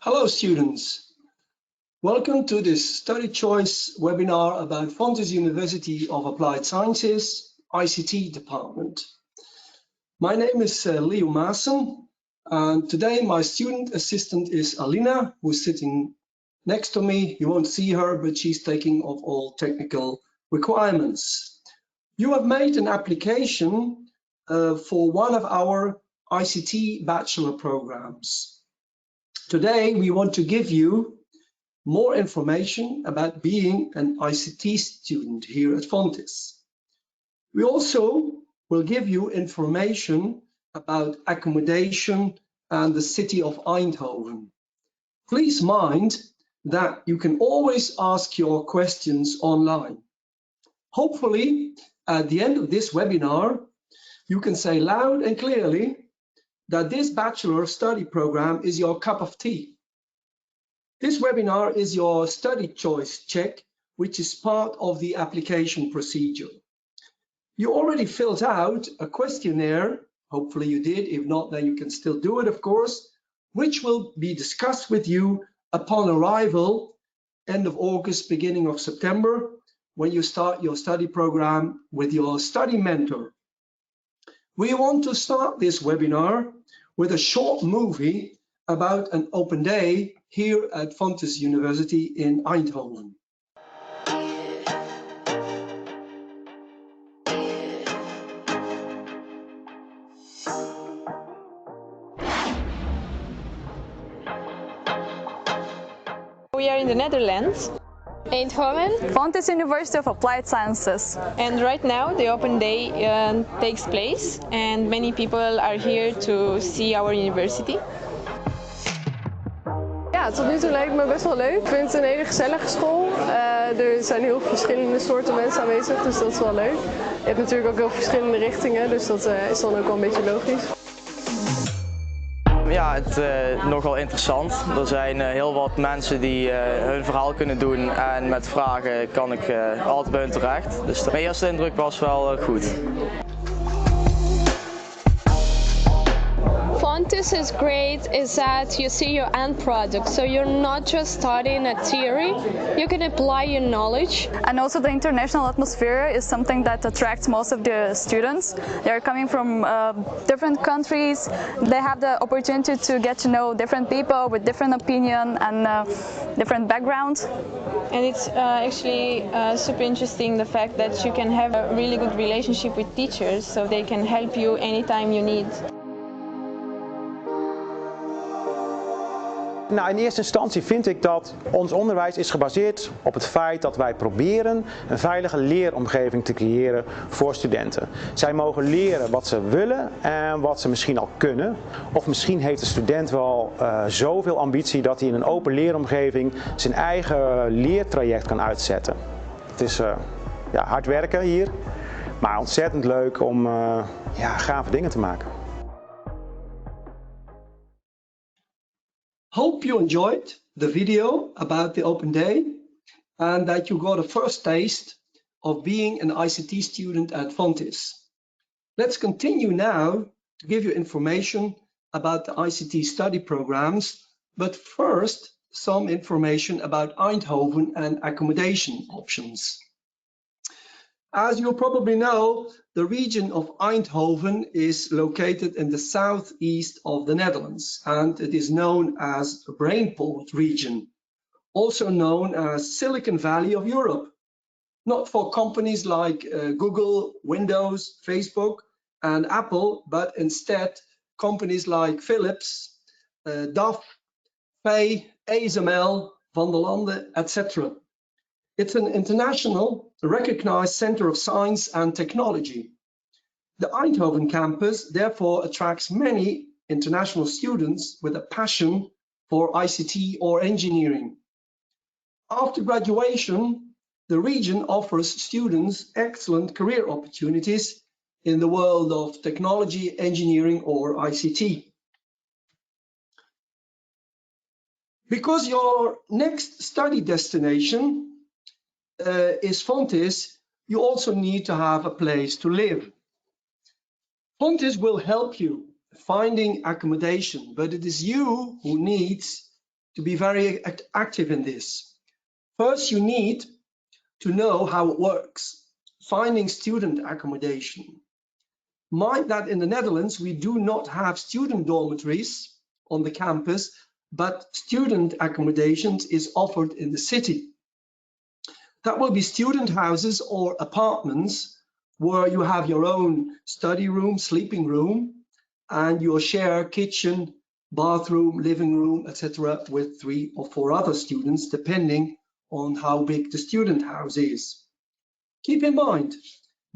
Hello students, welcome to this study choice webinar about Fontys University of Applied Sciences ICT department. My name is Leo Maessen, and today my student assistant is Alina, who's sitting next to me. You won't see her, but she's taking off all technical requirements. You have made an application for one of our ICT bachelor programs. Today, we want to give you more information about being an ICT student here at Fontys. We also will give you information about accommodation and the city of Eindhoven. Please mind that you can always ask your questions online. Hopefully, at the end of this webinar, you can say loud and clearly that this bachelor study program is your cup of tea. This webinar is your study choice check, which is part of the application procedure. You already filled out a questionnaire, hopefully you did, if not then you can still do it of course, which will be discussed with you upon arrival end of August, beginning of September, when you start your study program with your study mentor. We want to start this webinar with a short movie about an open day here at Fontys University in Eindhoven. We are in the Netherlands. Eindhoven, Fontys University of Applied Sciences. And right now the open day takes place and many people are here to see our university. Ja, tot nu toe lijkt me best wel leuk. Ik vind het een hele gezellige school. Er zijn heel verschillende soorten mensen aanwezig, dus dat is wel leuk. Je hebt natuurlijk ook heel verschillende richtingen, dus dat is dan ook wel een beetje logisch. Ja, het is nogal interessant. Er zijn heel wat mensen die hun verhaal kunnen doen en met vragen kan ik altijd bij hun terecht. Dus mijn eerste indruk was wel goed. Fontys is great is that you see your end product, so you're not just studying a theory, you can apply your knowledge. And also the international atmosphere is something that attracts most of the students. They're coming from different countries. They have the opportunity to get to know different people with different opinion and different backgrounds. And it's actually super interesting the fact that you can have a really good relationship with teachers, so they can help you anytime you need. Nou, in eerste instantie vind ik dat ons onderwijs is gebaseerd op het feit dat wij proberen een veilige leeromgeving te creëren voor studenten. Zij mogen leren wat ze willen en wat ze misschien al kunnen. Of misschien heeft de student wel zoveel ambitie dat hij in een open leeromgeving zijn eigen leertraject kan uitzetten. Het is hard werken hier, maar ontzettend leuk om gave dingen te maken. Hope you enjoyed the video about the open day and that you got a first taste of being an ICT student at Fontys. Let's continue now to give you information about the ICT study programs, but first some information about Eindhoven and accommodation options. As you probably know, the region of Eindhoven is located in the southeast of the Netherlands, and it is known as the Brainport region, also known as Silicon Valley of Europe. Not for companies like Google, Windows, Facebook, and Apple, but instead companies like Philips, DAF, Pay, ASML, Van der Lande, etc. It's an international recognized center of science and technology. The Eindhoven campus therefore attracts many international students with a passion for ICT or engineering. After graduation, the region offers students excellent career opportunities in the world of technology, engineering, or ICT. Because your next study destination is Fontys, you also need to have a place to live. Fontys will help you finding accommodation, but it is you who needs to be very active in this. First, you need to know how it works, finding student accommodation. Mind that in the Netherlands, we do not have student dormitories on the campus, but student accommodations is offered in the city. That will be student houses or apartments where you have your own study room, sleeping room, and you'll share kitchen, bathroom, living room, etc. with 3 or 4 other students, depending on how big the student house is. Keep in mind,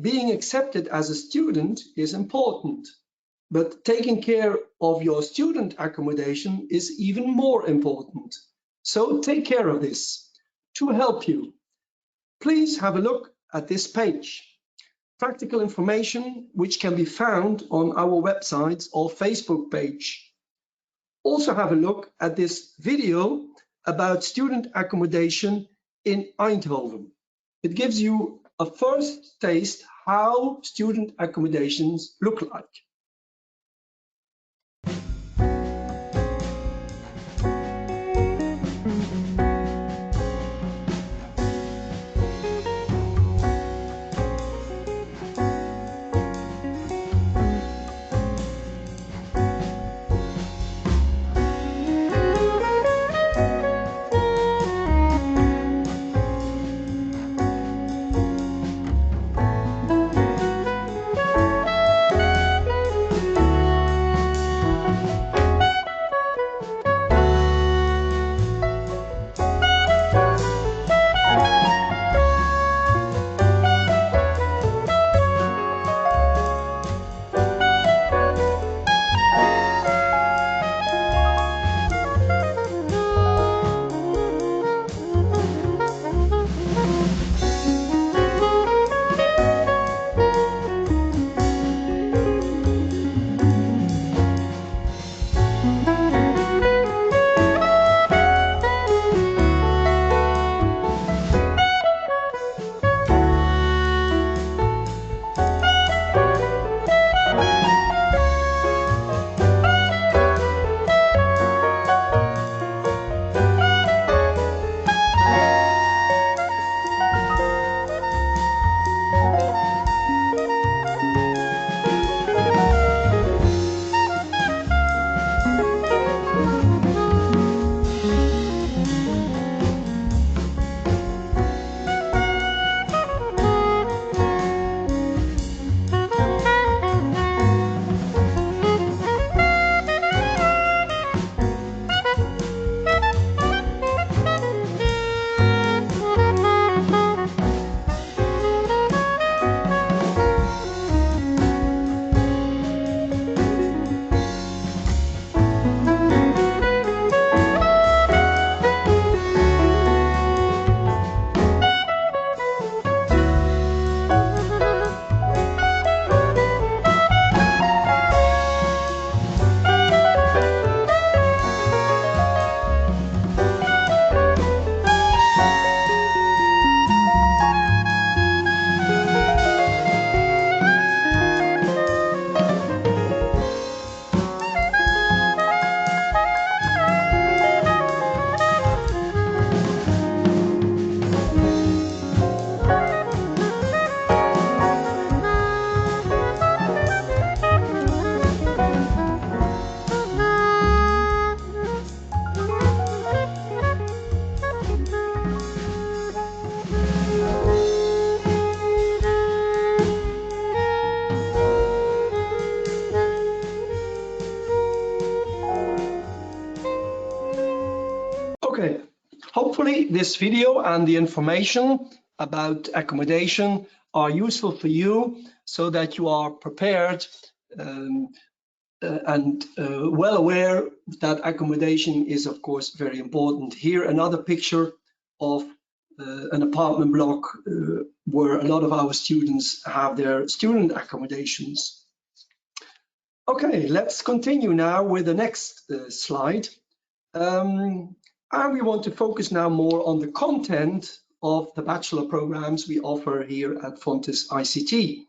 being accepted as a student is important, but taking care of your student accommodation is even more important. So take care of this. To help you, please have a look at this page. Practical information which can be found on our website or Facebook page. Also have a look at this video about student accommodation in Eindhoven. It gives you a first taste how student accommodations look like. Okay, hopefully this video and the information about accommodation are useful for you so that you are prepared and well aware that accommodation is of course very important. Here another picture of an apartment block where a lot of our students have their student accommodations. Okay, let's continue now with the next slide. And we want to focus now more on the content of the bachelor programs we offer here at Fontys ICT.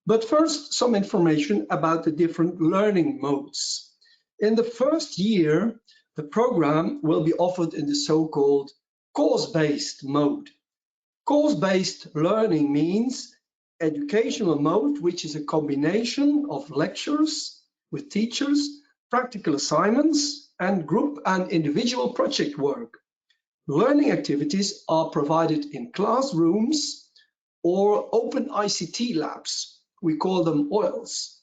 But first, some information about the different learning modes. In the first year, the program will be offered in the so-called course-based mode. Course-based learning means educational mode, which is a combination of lectures with teachers, practical assignments, and group and individual project work. Learning activities are provided in classrooms or open ICT labs. We call them OILs.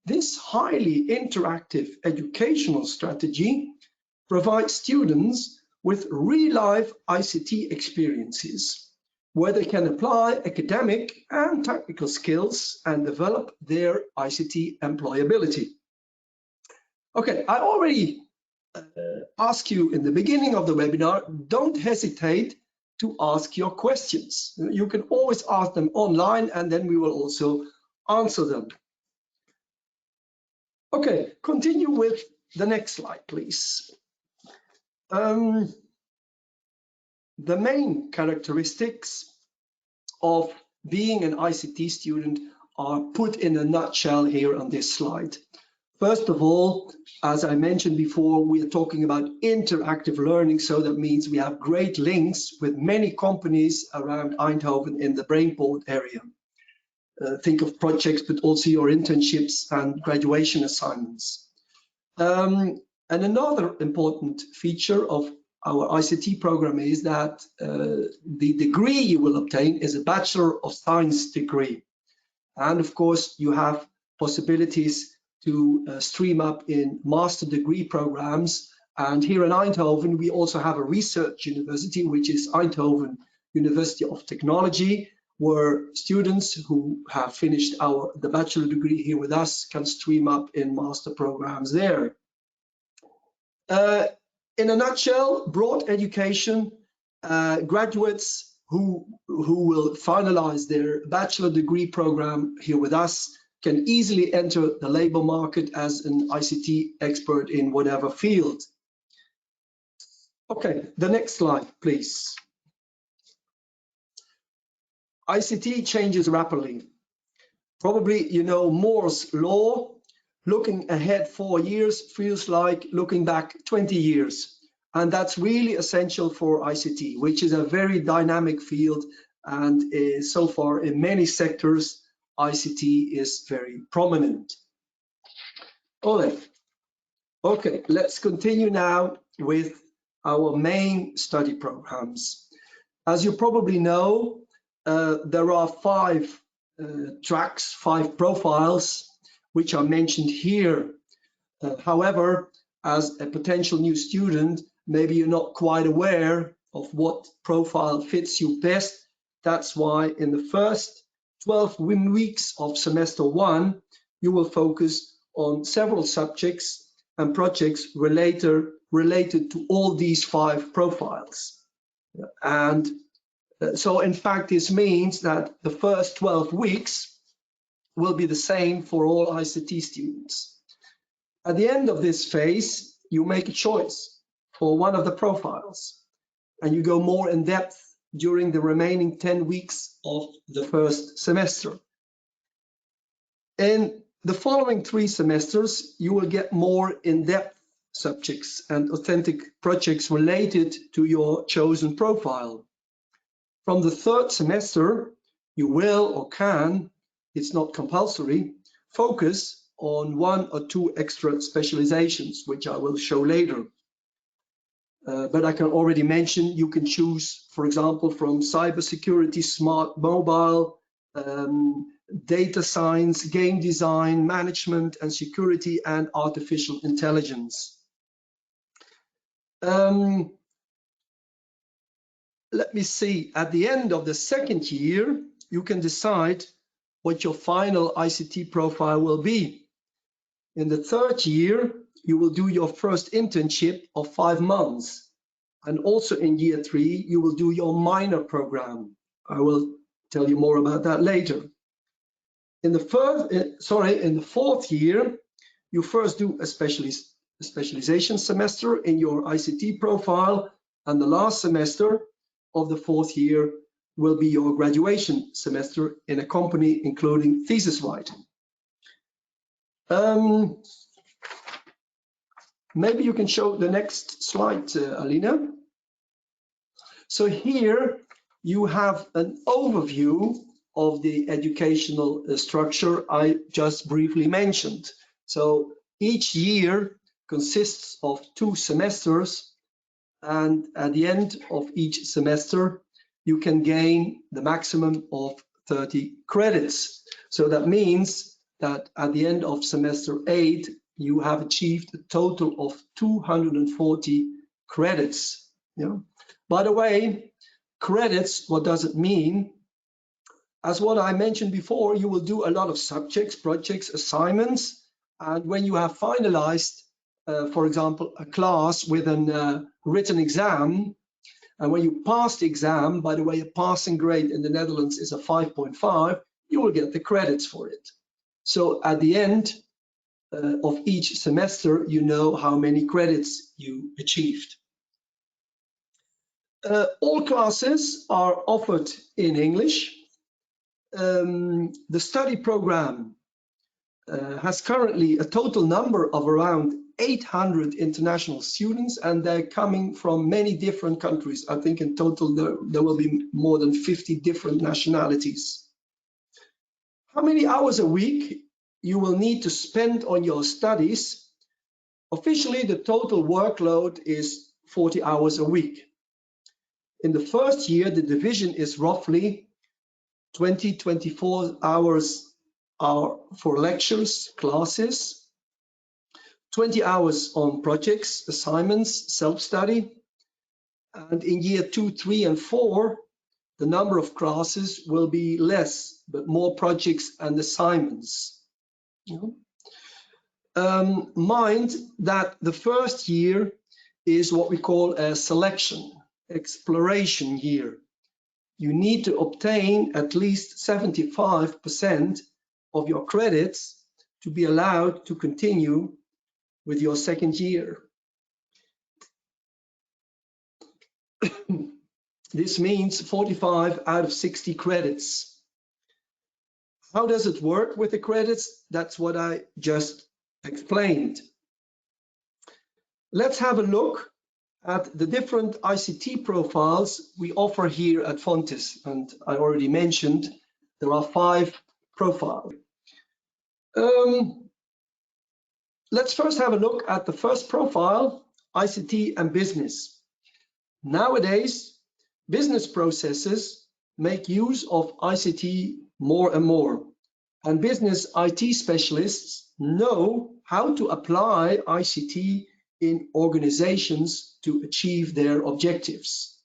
This highly interactive educational strategy provides students with real-life ICT experiences, where they can apply academic and technical skills and develop their ICT employability. Okay, I already asked you in the beginning of the webinar, don't hesitate to ask your questions. You can always ask them online and then we will also answer them. Okay, continue with the next slide, please. The main characteristics of being an ICT student are put in a nutshell here on this slide. First of all, as I mentioned before, we are talking about interactive learning, so that means we have great links with many companies around Eindhoven in the Brainport area. Think of projects, but also your internships and graduation assignments. And another important feature of our ICT program is that the degree you will obtain is a Bachelor of Science degree. And of course, you have possibilities to stream up in master degree programs. And here in Eindhoven, we also have a research university, which is Eindhoven University of Technology, where students who have finished the bachelor degree here with us can stream up in master programs there. In a nutshell, broad education, graduates who will finalize their bachelor degree program here with us can easily enter the labor market as an ICT expert in whatever field. Okay, the next slide, please. ICT changes rapidly. Probably you know Moore's law. Looking ahead 4 years feels like looking back 20 years. And that's really essential for ICT, which is a very dynamic field. And so far in many sectors, ICT is very prominent. All right. Okay, let's continue now with our main study programs. As you probably know, there are 5 tracks, 5 profiles, which are mentioned here. However, as a potential new student, maybe you're not quite aware of what profile fits you best. That's why in the first 12 weeks of semester 1, you will focus on several subjects and projects related to all these 5 profiles. And so in fact, this means that the first 12 weeks will be the same for all ICT students. At the end of this phase, you make a choice for one of the profiles, and you go more in depth during the remaining 10 weeks of the first semester. In the following 3 semesters, you will get more in-depth subjects and authentic projects related to your chosen profile. From the 3rd semester, you will or can, it's not compulsory, focus on 1 or 2 extra specializations, which I will show later. But I can already mention you can choose, for example, from cybersecurity, smart mobile, data science, game design, management and security, and artificial intelligence. Let me see, at the end of the 2nd year, you can decide what your final ICT profile will be. In the 3rd year, you will do your first internship of 5 months. And also in year 3, you will do your minor program. I will tell you more about that later. In the 4th year, you first do a specialization semester in your ICT profile, and the last semester of the 4th year will be your graduation semester in a company, including thesis writing. Maybe you can show the next slide, Alina. So here you have an overview of the educational structure I just briefly mentioned. So each year consists of 2 semesters, and at the end of each semester, you can gain the maximum of 30 credits. So that means that at the end of semester 8, you have achieved a total of 240 credits. Yeah. By the way, credits, what does it mean? As what I mentioned before, you will do a lot of subjects, projects, assignments, and when you have finalized, for example, a class with a written exam, and when you pass the exam, by the way, a passing grade in the Netherlands is a 5.5, you will get the credits for it. So at the end of each semester, you know how many credits you achieved. All classes are offered in English. The study program has currently a total number of around 800 international students, and they're coming from many different countries. I think in total there will be more than 50 different nationalities. How many hours a week you will need to spend on your studies? Officially, the total workload is 40 hours a week. In the first year, the division is roughly 24 hours are for lectures, classes, 20 hours on projects, assignments, self-study. And in year 2, 3, and 4, the number of classes will be less, but more projects and assignments. Mind that the first year is what we call a selection, exploration year. You need to obtain at least 75% of your credits to be allowed to continue with your second year. This means 45 out of 60 credits. How does it work with the credits? That's what I just explained. Let's have a look at the different ICT profiles we offer here at Fontys. And I already mentioned there are 5 profiles. Let's first have a look at the first profile, ICT and Business. Nowadays, business processes make use of ICT more and more, and business IT specialists know how to apply ICT in organizations to achieve their objectives.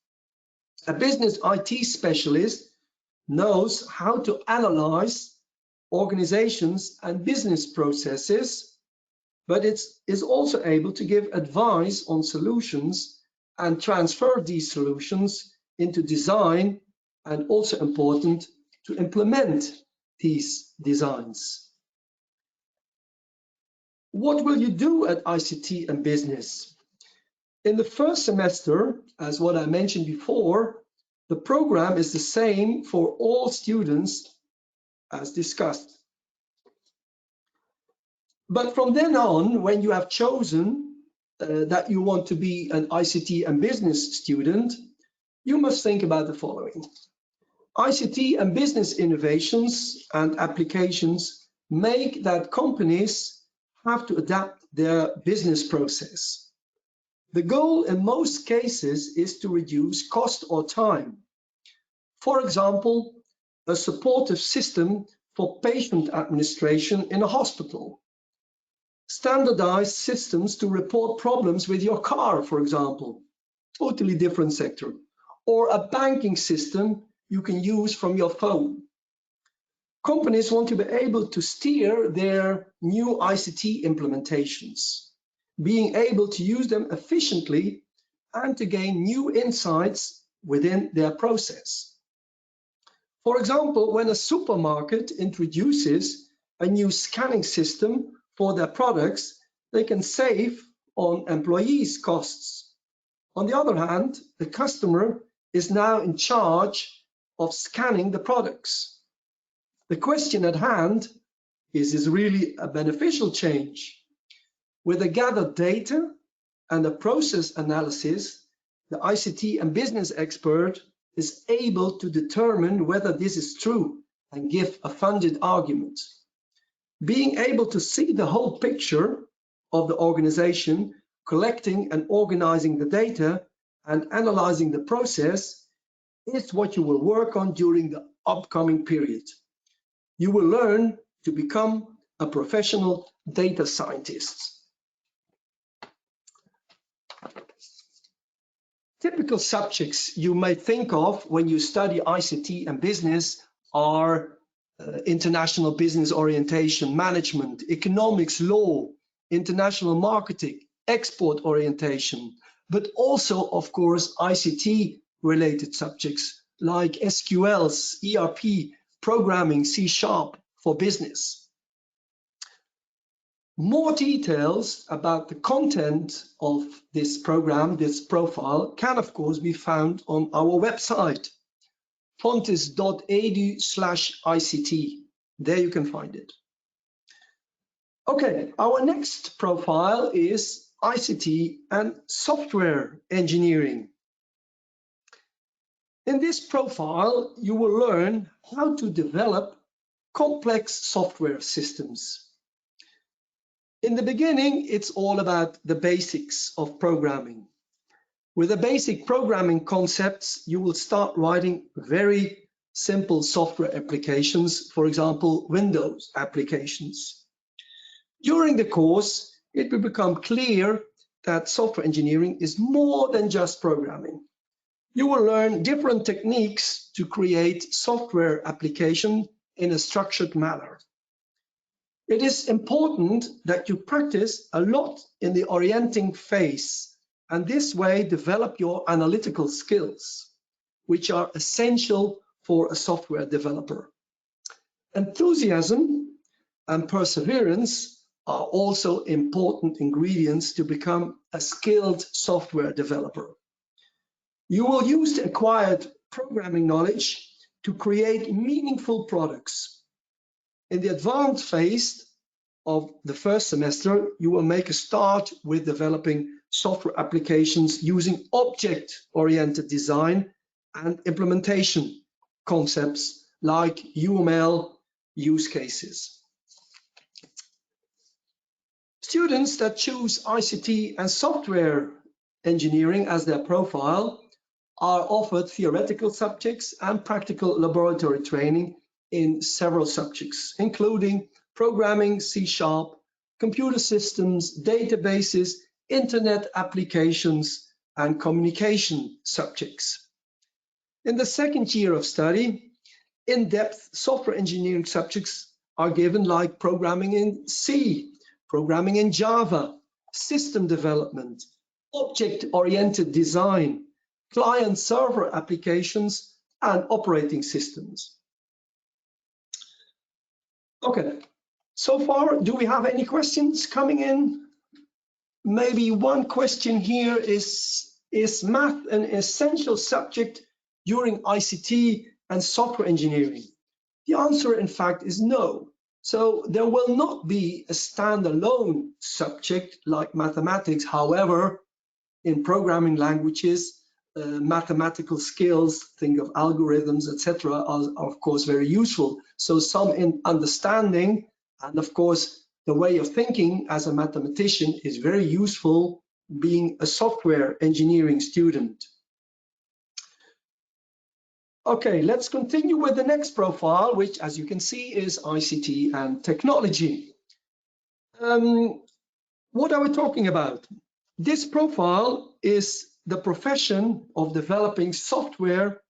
A business IT specialist knows how to analyze organizations and business processes, but is also able to give advice on solutions and transfer these solutions into design, and also important to implement these designs. What will you do at ICT and Business? In the first semester, as what I mentioned before, the program is the same for all students as discussed. But from then on, when you have chosen that you want to be an ICT and Business student, you must think about the following. ICT and business innovations and applications make that companies have to adapt their business process. The goal in most cases is to reduce cost or time. For example, a supportive system for patient administration in a hospital. Standardized systems to report problems with your car, for example, totally different sector. Or a banking system you can use from your phone. Companies want to be able to steer their new ICT implementations, being able to use them efficiently and to gain new insights within their process. For example, when a supermarket introduces a new scanning system for their products, they can save on employees' costs. On the other hand, the customer is now in charge of scanning the products. The question at hand is this really a beneficial change? With the gathered data and a process analysis, the ICT and business expert is able to determine whether this is true and give a funded argument. Being able to see the whole picture of the organization, collecting and organizing the data and analyzing the process is what you will work on during the upcoming period. You will learn to become a professional data scientist. Typical subjects you may think of when you study ICT and business are international business orientation, management, economics, law, international marketing, export orientation, but also, of course, ICT related subjects like SQLs, ERP, programming, C# for business. More details about the content of this program, this profile, can of course be found on our website, fontys.edu/ICT. There you can find it. Okay, our next profile is ICT and Software Engineering. In this profile, you will learn how to develop complex software systems. In the beginning, it's all about the basics of programming. With the basic programming concepts, you will start writing very simple software applications, for example, Windows applications. During the course, it will become clear that software engineering is more than just programming. You will learn different techniques to create software application in a structured manner. It is important that you practice a lot in the orienting phase and this way develop your analytical skills, which are essential for a software developer. Enthusiasm and perseverance are also important ingredients to become a skilled software developer. You will use the acquired programming knowledge to create meaningful products. In the advanced phase of the first semester, you will make a start with developing software applications using object-oriented design and implementation concepts like UML use cases. Students that choose ICT and software engineering as their profile are offered theoretical subjects and practical laboratory training in several subjects, including programming, C#, computer systems, databases, internet applications, and communication subjects. In the second year of study, in-depth software engineering subjects are given, like programming in C, programming in Java, system development, object-oriented design, client-server applications, and operating systems. Okay, so far, do we have any questions coming in? Maybe one question here is math an essential subject during ICT and software engineering? The answer, in fact, is no. So there will not be a standalone subject like mathematics. However, in programming languages, mathematical skills, think of algorithms, etc., are of course very useful. So some in understanding and of course the way of thinking as a mathematician is very useful being a software engineering student. Okay, let's continue with the next profile, which as you can see is ICT and Technology. What are we talking about? This profile is the profession of developing software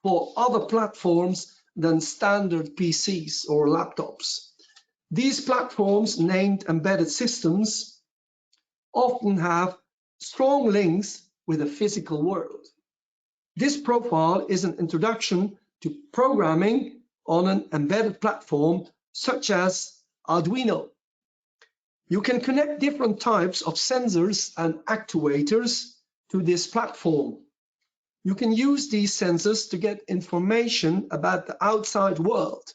for other platforms than standard PCs or laptops. These platforms, named embedded systems, often have strong links with the physical world. This profile is an introduction to programming on an embedded platform such as Arduino. You can connect different types of sensors and actuators to this platform. You can use these sensors to get information about the outside world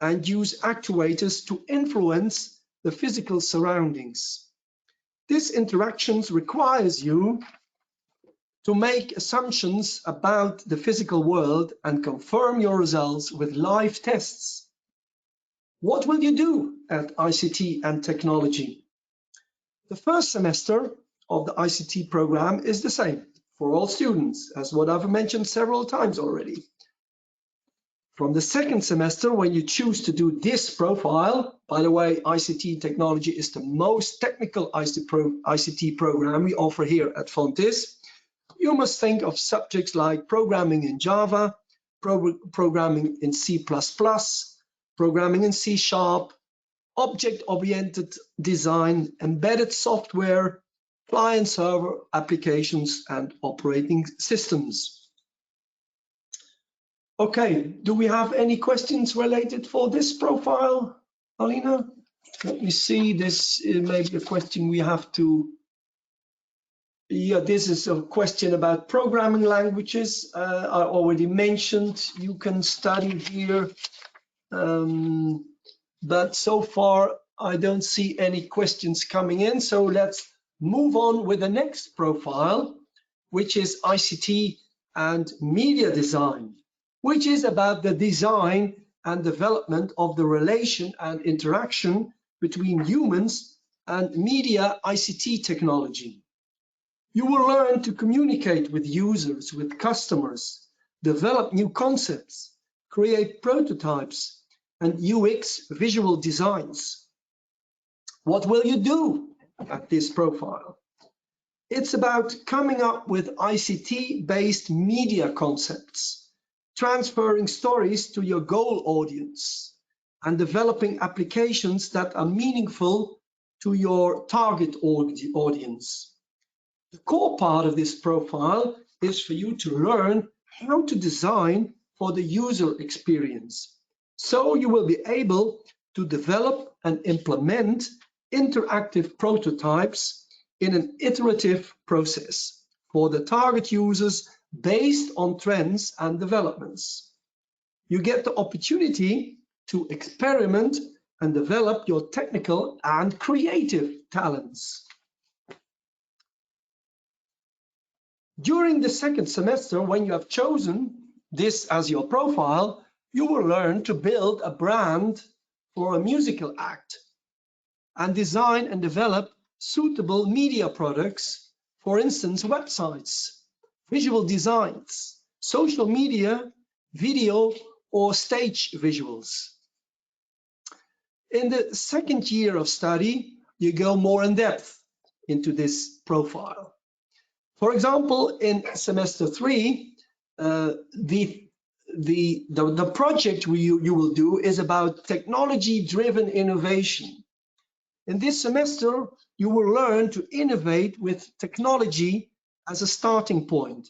and use actuators to influence the physical surroundings. This interactions requires you to make assumptions about the physical world and confirm your results with live tests. What will you do at ICT and Technology? The first semester of the ICT program is the same for all students, as what I've mentioned several times already. From the second semester, when you choose to do this profile, by the way, ICT and Technology is the most technical ICT program we offer here at Fontys. You must think of subjects like programming in Java, programming in C++, programming in C#, object-oriented design, embedded software, client-server applications, and operating systems. Okay, do we have any questions related for this profile, Alina? Let me see, this may be a question we have to... Yeah, this is a question about programming languages. I already mentioned you can study here, but so far I don't see any questions coming in. So let's move on with the next profile, which is ICT and Media Design, which is about the design and development of the relation and interaction between humans and media ICT technology. You will learn to communicate with users, with customers, develop new concepts, create prototypes, and UX visual designs. What will you do at this profile? It's about coming up with ICT-based media concepts, transferring stories to your goal audience, and developing applications that are meaningful to your target audience. The core part of this profile is for you to learn how to design for the user experience. So you will be able to develop and implement interactive prototypes in an iterative process for the target users based on trends and developments. You get the opportunity to experiment and develop your technical and creative talents. During the second semester, when you have chosen this as your profile, you will learn to build a brand for a musical act and design and develop suitable media products, for instance, websites, visual designs, social media, video, or stage visuals. In the second year of study, you go more in depth into this profile. For example, in semester 3, the project you will do is about technology-driven innovation. In this semester, you will learn to innovate with technology as a starting point.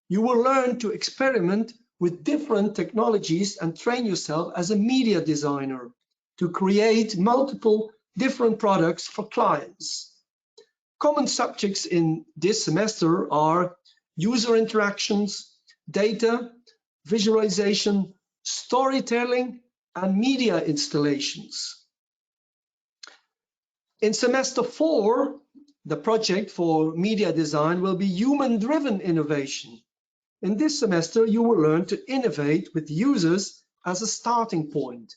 You will learn to experiment with different technologies and train yourself as a media designer to create multiple different products for clients. Common subjects in this semester are user interactions, data, visualization, storytelling, and media installations. In semester 4, the project for media design will be human-driven innovation. In this semester, you will learn to innovate with users as a starting point.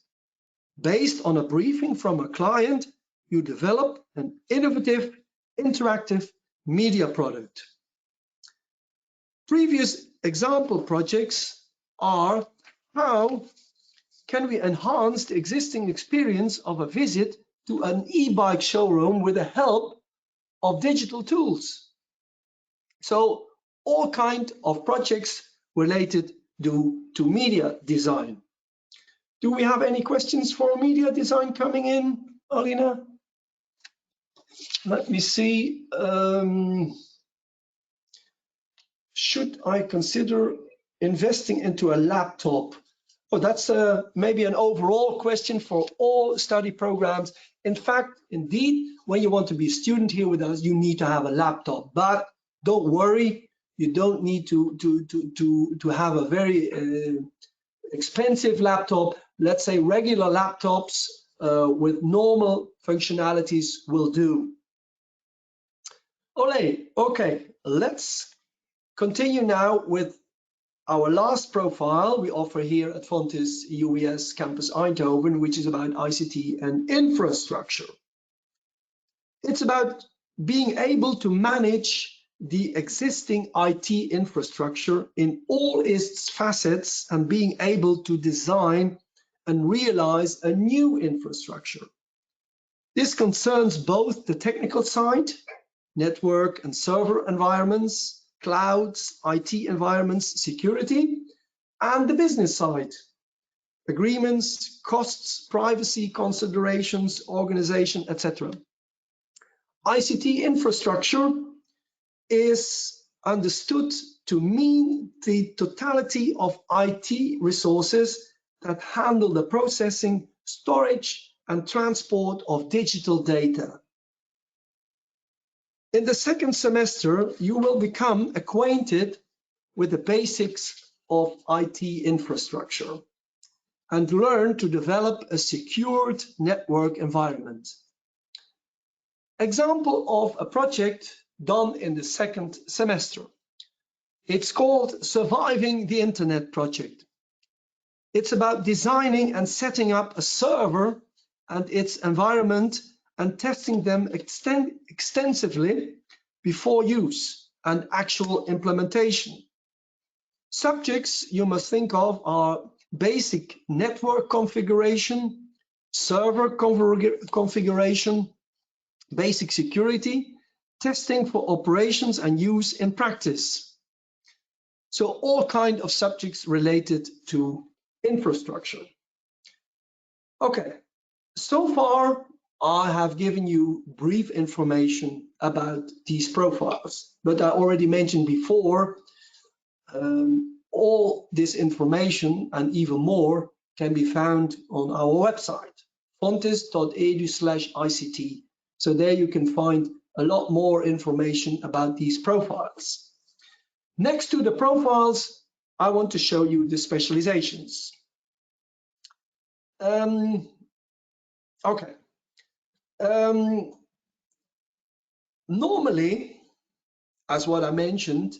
Based on a briefing from a client, you develop an innovative interactive media product. Previous example projects are how can we enhance the existing experience of a visit to an e-bike showroom with the help of digital tools. So all kinds of projects related to media design. Do we have any questions for media design coming in, Alina? Let me see. Should I consider investing into a laptop? Oh, that's maybe an overall question for all study programs. In fact, indeed, when you want to be a student here with us, you need to have a laptop. But don't worry, you don't need to have a very expensive laptop. Let's say regular laptops with normal functionalities will do. Ole, okay, let's continue now with our last profile we offer here at Fontys UWS Campus Eindhoven, which is about ICT and infrastructure. It's about being able to manage the existing IT infrastructure in all its facets and being able to design and realize a new infrastructure. This concerns both the technical side, network and server environments, clouds, IT environments, security, and the business side, agreements, costs, privacy considerations, organization, etc. ICT infrastructure is understood to mean the totality of IT resources that handle the processing, storage, and transport of digital data. In the second semester, you will become acquainted with the basics of IT infrastructure and learn to develop a secured network environment. Example of a project done in the second semester. It's called Surviving the Internet Project. It's about designing and setting up a server and its environment and testing them extensively before use and actual implementation. Subjects you must think of are basic network configuration, server configuration, basic security, testing for operations and use in practice. So all kinds of subjects related to infrastructure. Okay, so far I have given you brief information about these profiles, but I already mentioned before, all this information and even more can be found on our website, fontys.edu/ICT. So there you can find a lot more information about these profiles. Next to the profiles, I want to show you the specializations. Okay. Normally, as what I mentioned,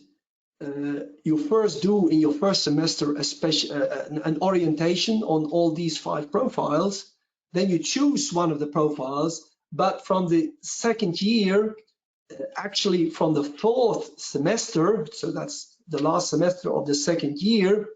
you first do in your first semester an orientation on all these 5 profiles. Then you choose one of the profiles, but from the second year, actually from the 4th semester, so that's the last semester of the second year,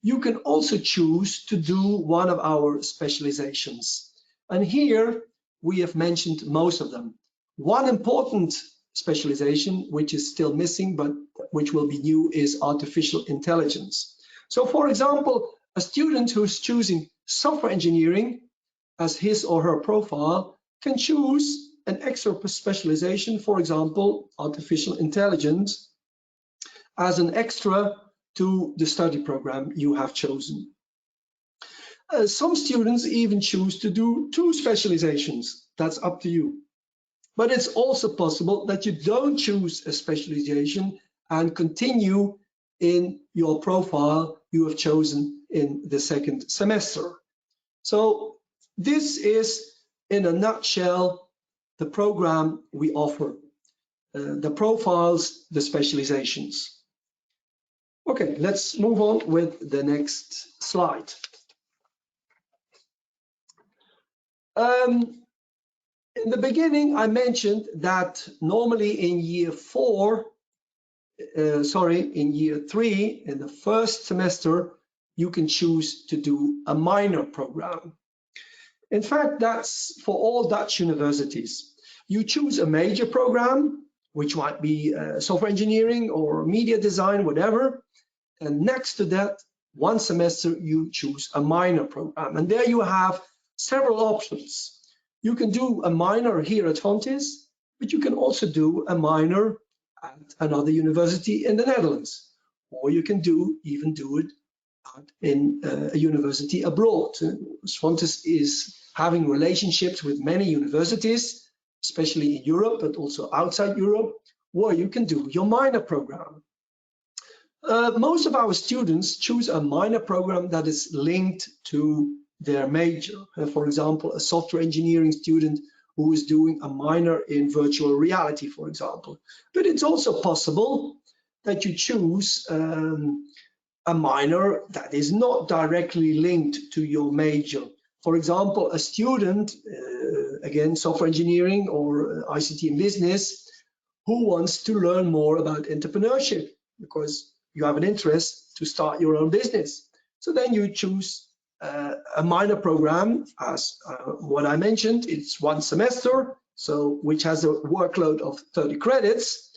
you can also choose to do one of our specializations. And here we have mentioned most of them. One important specialization, which is still missing, but which will be new, is artificial intelligence. So for example, a student who's choosing software engineering as his or her profile can choose an extra specialization, for example, artificial intelligence, as an extra to the study program you have chosen. Some students even choose to do 2 specializations. That's up to you. But it's also possible that you don't choose a specialization and continue in your profile you have chosen in the second semester. So this is, in a nutshell, the program we offer, the profiles, the specializations. Okay, let's move on with the next slide. In the beginning, I mentioned that normally in year 3, in the first semester, you can choose to do a minor program. In fact, that's for all Dutch universities. You choose a major program, which might be software engineering or media design, whatever. And next to that, one semester, you choose a minor program. And there you have several options. You can do a minor here at Fontys, but you can also do a minor at another university in the Netherlands, or you can even do it in a university abroad. Fontys is having relationships with many universities, especially in Europe, but also outside Europe, where you can do your minor program. Most of our students choose a minor program that is linked to their major. For example, a software engineering student who is doing a minor in virtual reality, for example. But it's also possible that you choose a minor that is not directly linked to your major. For example, a student, again, software engineering or ICT and business, who wants to learn more about entrepreneurship because you have an interest to start your own business. So then you choose a minor program, as what I mentioned. It's 1 semester, so which has a workload of 30 credits.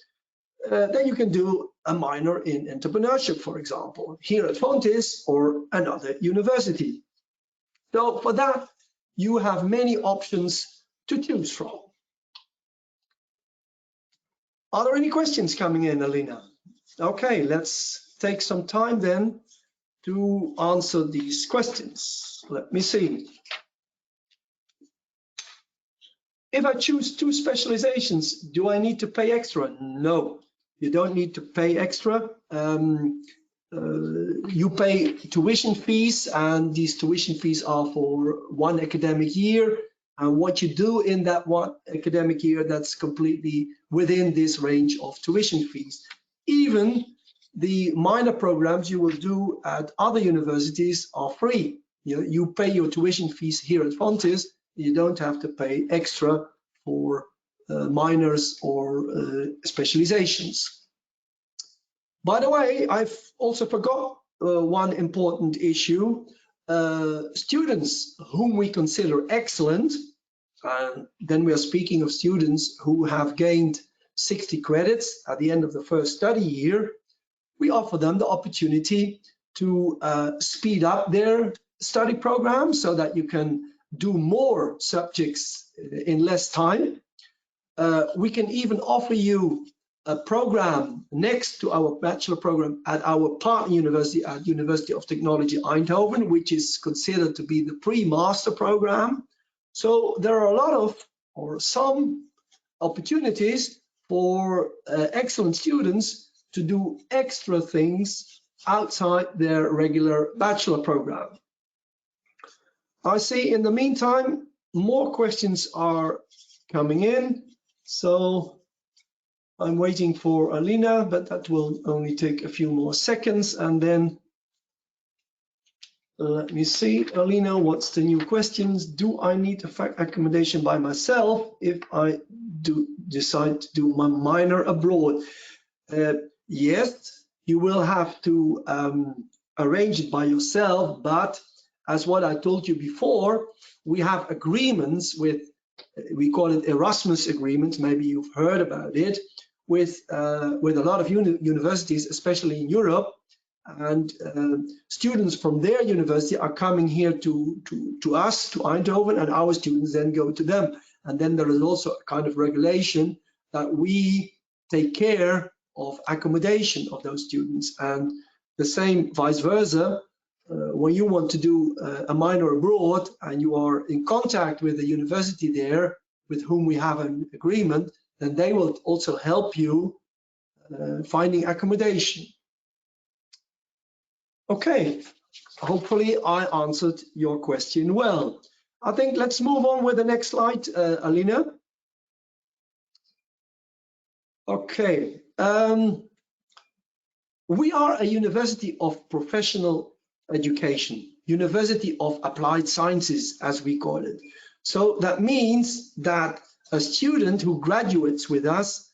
Then you can do a minor in entrepreneurship, for example, here at Fontys or another university. So for that, you have many options to choose from. Are there any questions coming in, Alina? Okay, let's take some time then to answer these questions. Let me see. If I choose 2 specializations, do I need to pay extra? No, you don't need to pay extra. You pay tuition fees, and these tuition fees are for 1 academic year. And what you do in that 1 academic year, that's completely within this range of tuition fees. Even the minor programs you will do at other universities are free. You pay your tuition fees here at Fontys. You don't have to pay extra for minors or specializations. By the way, I've also forgot one important issue. Students whom we consider excellent, and then we are speaking of students who have gained 60 credits at the end of the first study year, we offer them the opportunity to speed up their study program so that you can do more subjects in less time. We can even offer you a program next to our bachelor program at our partner university, at University of Technology Eindhoven, which is considered to be the pre-master program. So there are a lot of, or some opportunities for excellent students to do extra things outside their regular bachelor program. I see in the meantime, more questions are coming in. So I'm waiting for Alina, but that will only take a few more seconds. And then let me see, Alina, what's the new questions? Do I need a fact accommodation by myself if I do decide to do my minor abroad? Yes, you will have to arrange it by yourself, but as what I told you before, we have agreements with, we call it Erasmus agreements, maybe you've heard about it, with a lot of universities, especially in Europe, and students from their university are coming here to us, to Eindhoven, and our students then go to them. And then there is also a kind of regulation that we take care of accommodation of those students, and the same vice versa. When you want to do a minor abroad and you are in contact with the university there with whom we have an agreement, then they will also help you finding accommodation. Okay, hopefully I answered your question well. I think let's move on with the next slide, Alina. Okay, we are a university of professional education, University of Applied Sciences, as we call it. So that means that a student who graduates with us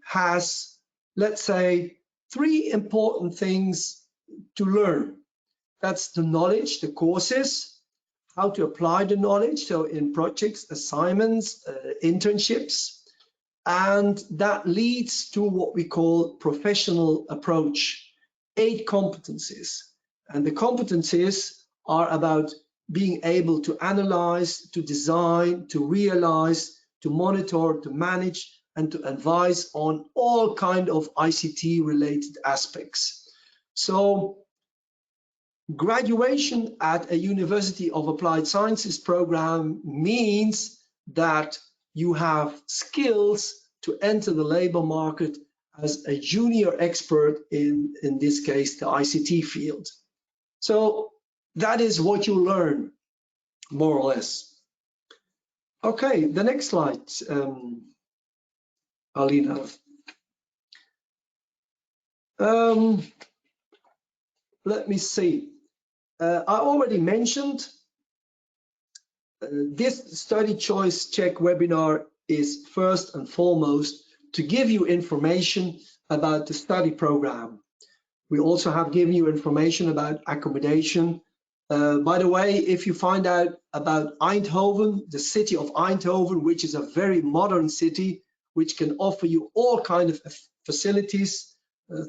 has, let's say, 3 important things to learn. That's the knowledge, the courses, how to apply the knowledge, so in projects, assignments, internships, and that leads to what we call professional approach, 8 competencies. And the competencies are about being able to analyze, to design, to realize, to monitor, to manage, and to advise on all kind of ICT related aspects. So graduation at a University of Applied Sciences program means that you have skills to enter the labor market as a junior expert in this case, the ICT field. So that is what you learn, more or less. Okay, the next slide, Alina. Let me see. I already mentioned this study choice check webinar is first and foremost to give you information about the study program. We also have given you information about accommodation. By the way, if you find out about Eindhoven, the city of Eindhoven, which is a very modern city, which can offer you all kinds of facilities,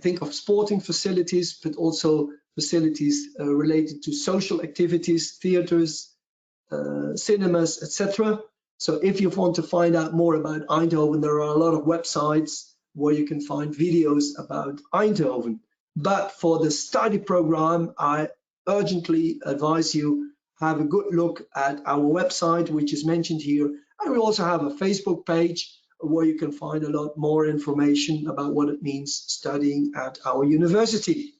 think of sporting facilities, but also facilities related to social activities, theaters, cinemas, etc. So if you want to find out more about Eindhoven, there are a lot of websites where you can find videos about Eindhoven. But for the study program, I urgently advise you have a good look at our website, which is mentioned here. And we also have a Facebook page where you can find a lot more information about what it means studying at our university.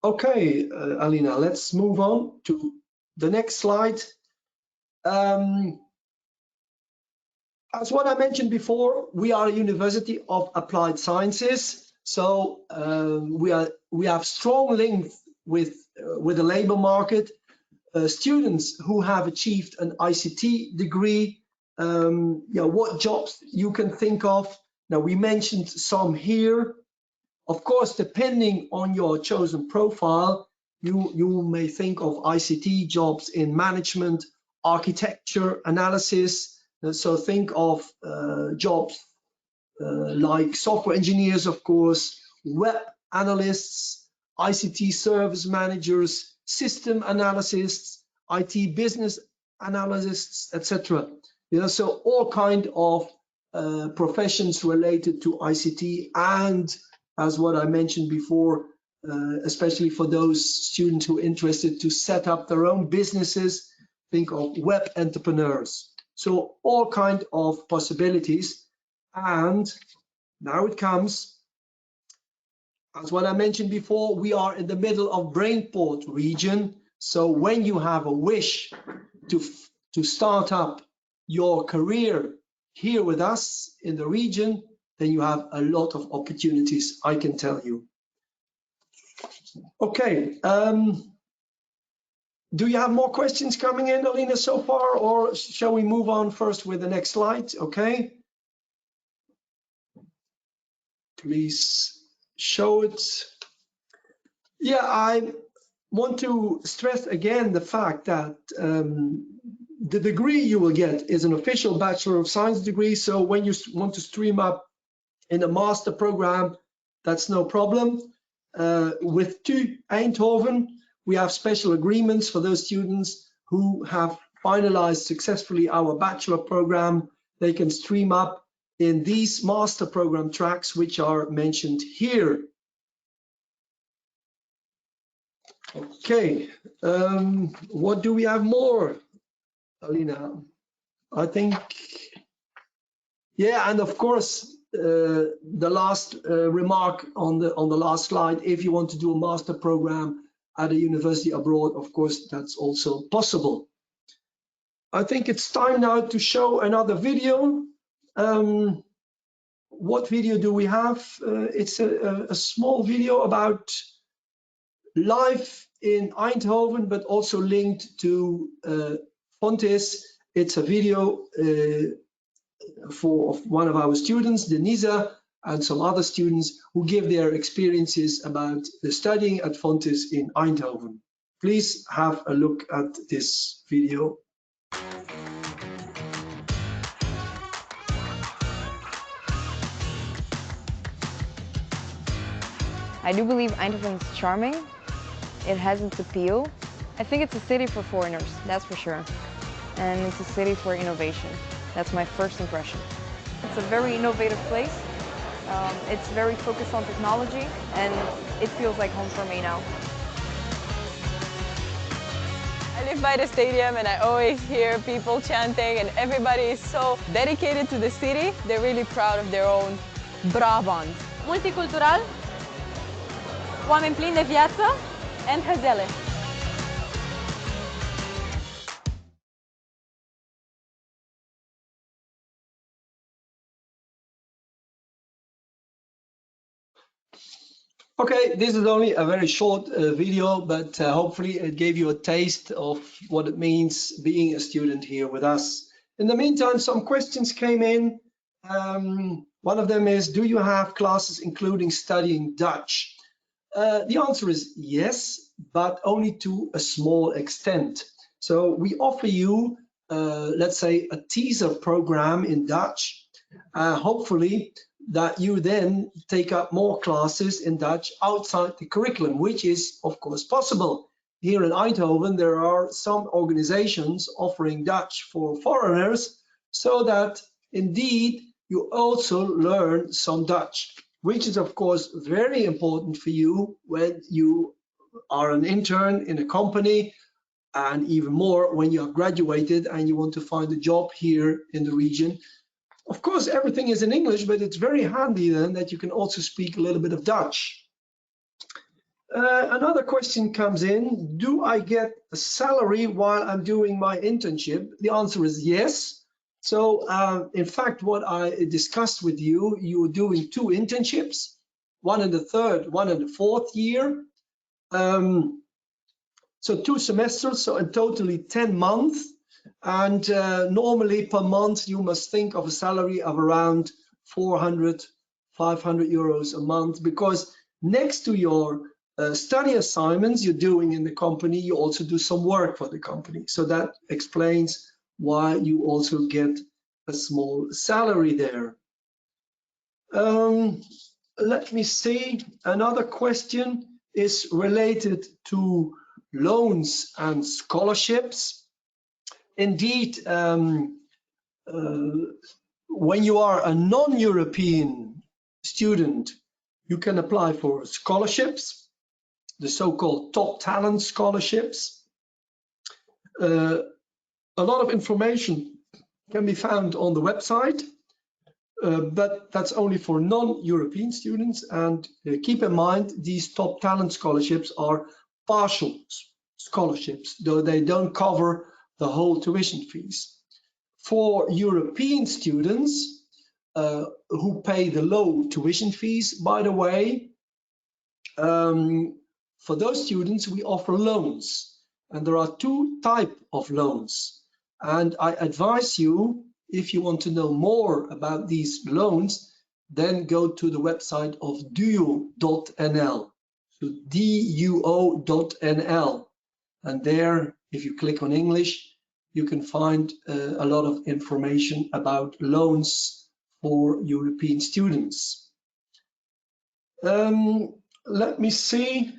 Okay, Alina, let's move on to the next slide. As what I mentioned before, we are a University of Applied Sciences. So we have strong links with the labor market. Students who have achieved an ICT degree, what jobs you can think of. Now, we mentioned some here. Of course, depending on your chosen profile, you may think of ICT jobs in management, architecture, analysis. So think of jobs like software engineers, of course, web analysts, ICT service managers, system analysts, IT business analysts, etc. So all kind of professions related to ICT, and as what I mentioned before, especially for those students who are interested to set up their own businesses, think of web entrepreneurs. So all kind of possibilities. And now it comes, as what I mentioned before, we are in the middle of Brainport region. So when you have a wish to start up your career here with us in the region, then you have a lot of opportunities, I can tell you. Okay, do you have more questions coming in, Alina, so far, or shall we move on first with the next slide? Okay. Please show it. Yeah, I want to stress again the fact that the degree you will get is an official Bachelor of Science degree. So when you want to stream up in a master program, that's no problem. With TU Eindhoven, we have special agreements for those students who have finalized successfully our bachelor program. They can stream up in these master program tracks, which are mentioned here. Okay, what do we have more, Alina? I think, yeah, and of course, the last remark on the last slide, if you want to do a master program at a university abroad, of course, that's also possible. I think it's time now to show another video. What video do we have? It's a small video about life in Eindhoven, but also linked to Fontys. It's a video of one of our students, Denisa, and some other students who give their experiences about the studying at Fontys in Eindhoven. Please have a look at this video. I do believe Eindhoven is charming. It has its appeal. I think it's a city for foreigners, that's for sure. And it's a city for innovation. That's my first impression. It's a very innovative place. It's very focused on technology, and it feels like home for me now. I live by the stadium and I always hear people chanting, and everybody is so dedicated to the city. They're really proud of their own Brabant. Multicultural, oameni plini de viață and gezellig. Okay, this is only a very short video, but hopefully it gave you a taste of what it means being a student here with us. In the meantime, some questions came in. One of them is, do you have classes including studying Dutch? The answer is yes, but only to a small extent. So we offer you, let's say, a teaser program in Dutch. Hopefully that you then take up more classes in Dutch outside the curriculum, which is of course possible. Here in Eindhoven, there are some organizations offering Dutch for foreigners, so that indeed you also learn some Dutch, which is of course very important for you when you are an intern in a company, and even more when you are graduated and you want to find a job here in the region. Of course, everything is in English, but it's very handy then that you can also speak a little bit of Dutch. Another question comes in, do I get a salary while I'm doing my internship? The answer is yes. So in fact, what I discussed with you, you're doing 2 internships, one in the 3rd, one in the 4th year. So 2 semesters, so in totally 10 months. And normally per month, you must think of a salary of around 400, 500 euros a month, because next to your study assignments you're doing in the company, you also do some work for the company. So that explains why you also get a small salary there. Let me see, another question is related to loans and scholarships. Indeed, when you are a non-European student, you can apply for scholarships, the so-called top talent scholarships. A lot of information can be found on the website, but that's only for non-European students. And keep in mind, these top talent scholarships are partial scholarships, though they don't cover the whole tuition fees. For European students who pay the low tuition fees, by the way, for those students we offer loans, and there are 2 types of loans. And I advise you, if you want to know more about these loans, then go to the website of duo.nl, so duo.nl, and there, if you click on English, you can find a lot of information about loans for European students. Let me see,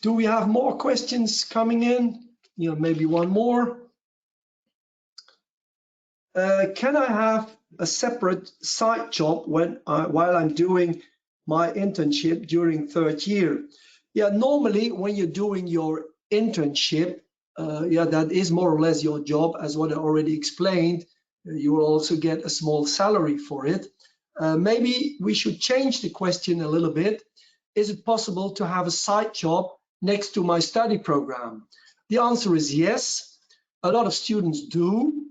do we have more questions coming in? Yeah, maybe one more. Can I have a separate side job while I'm doing my internship during 3rd year? Yeah, normally when you're doing your internship, that is more or less your job, as what I already explained. You will also get a small salary for it. Maybe we should change the question a little bit. Is it possible to have a side job next to my study program? The answer is yes. A lot of students do,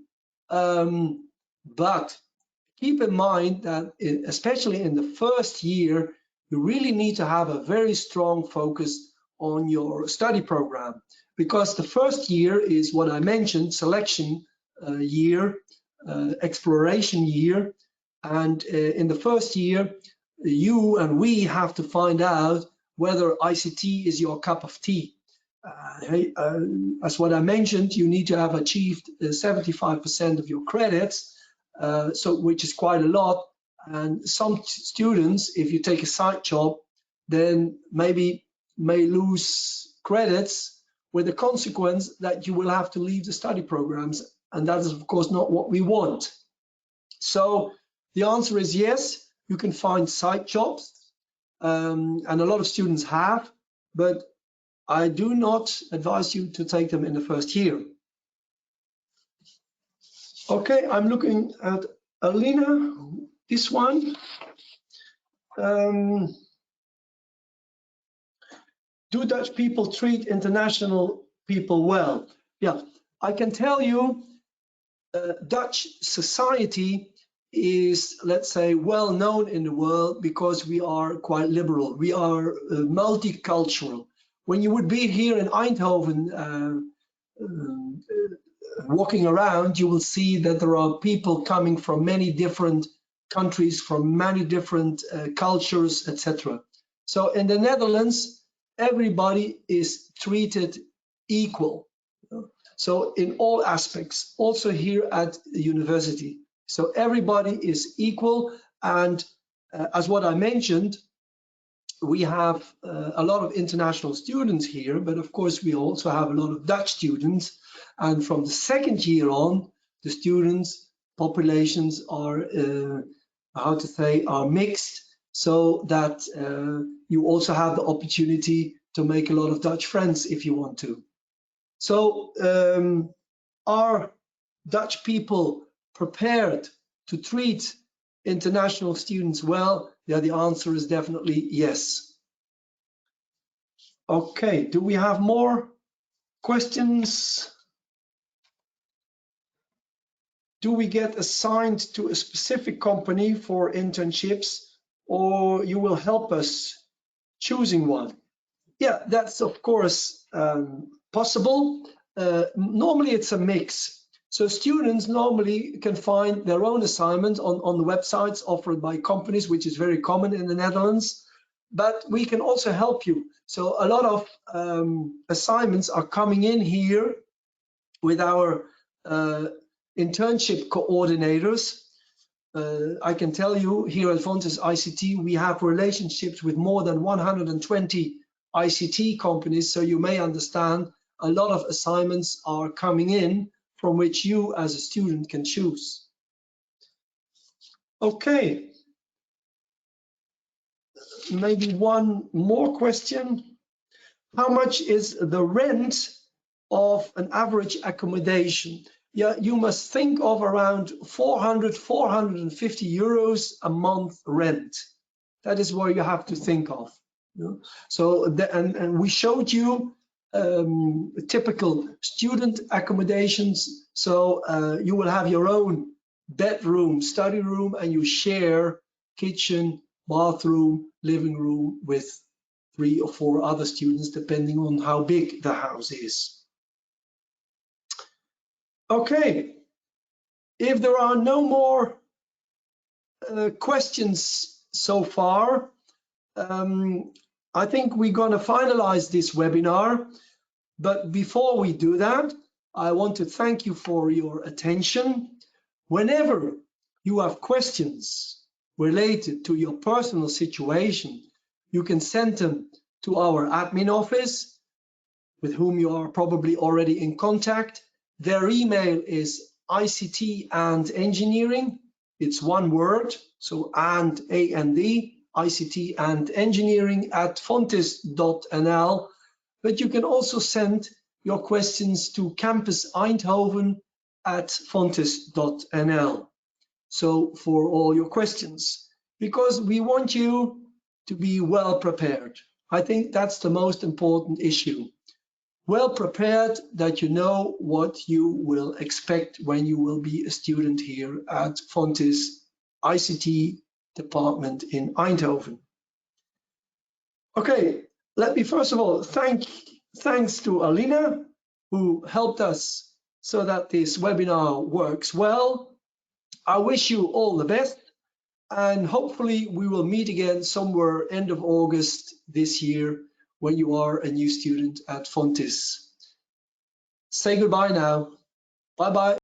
but keep in mind that especially in the 1st year, you really need to have a very strong focus on your study program, because the 1st year is what I mentioned, selection year, exploration year, and in the 1st year you and we have to find out whether ICT is your cup of tea. As what I mentioned, you need to have achieved 75% of your credits, which is quite a lot, and some students, if you take a side job, then maybe may lose credits, with the consequence that you will have to leave the study programs, and that is of course not what we want. So the answer is yes, you can find side jobs, and a lot of students have, but I do not advise you to take them in the 1st year. Okay, I'm looking at Alina, this one. Do Dutch people treat international people well? Yeah, I can tell you Dutch society is, let's say, well known in the world because we are quite liberal. We are multicultural. When you would be here in Eindhoven walking around, you will see that there are people coming from many different countries, from many different cultures, etc. So in the Netherlands, everybody is treated equal. So in all aspects, also here at the university. So everybody is equal, and as what I mentioned, we have a lot of international students here, but of course we also have a lot of Dutch students, and from the second year on, the students populations are are mixed, so that you also have the opportunity to make a lot of Dutch friends if you want to. So are Dutch people prepared to treat international students well? Yeah, the answer is definitely yes. Okay, do we have more questions? Do we get assigned to a specific company for internships, or you will help us choosing one? Yeah, that's of course possible. Normally it's a mix. So students normally can find their own assignment on the websites offered by companies, which is very common in the Netherlands, but we can also help you. So a lot of assignments are coming in here with our internship coordinators. I can tell you here at Fontys ICT, we have relationships with more than 120 ICT companies, so you may understand a lot of assignments are coming in from which you as a student can choose. Okay, maybe one more question. How much is the rent of an average accommodation? Yeah, you must think of around 450 euros a month rent. That is what you have to think of. So, and we showed you typical student accommodations. So you will have your own bedroom, study room, and you share kitchen, bathroom, living room with 3 or 4 other students, depending on how big the house is. Okay, if there are no more questions so far, I think we're going to finalize this webinar. But before we do that, I want to thank you for your attention. Whenever you have questions related to your personal situation, you can send them to our admin office, with whom you are probably already in contact. Their email is ICT and Engineering. It's one word, so and A-N-D, ICT and Engineering at fontys.nl. But you can also send your questions to Campus Eindhoven at fontys.nl. So for all your questions, because we want you to be well prepared. I think that's the most important issue. Well prepared, that you know what you will expect when you will be a student here at Fontys ICT department in Eindhoven. Okay, let me first of all thanks to Alina, who helped us so that this webinar works well. I wish you all the best, and hopefully we will meet again somewhere end of August this year when you are a new student at Fontys. Say goodbye now. Bye-bye.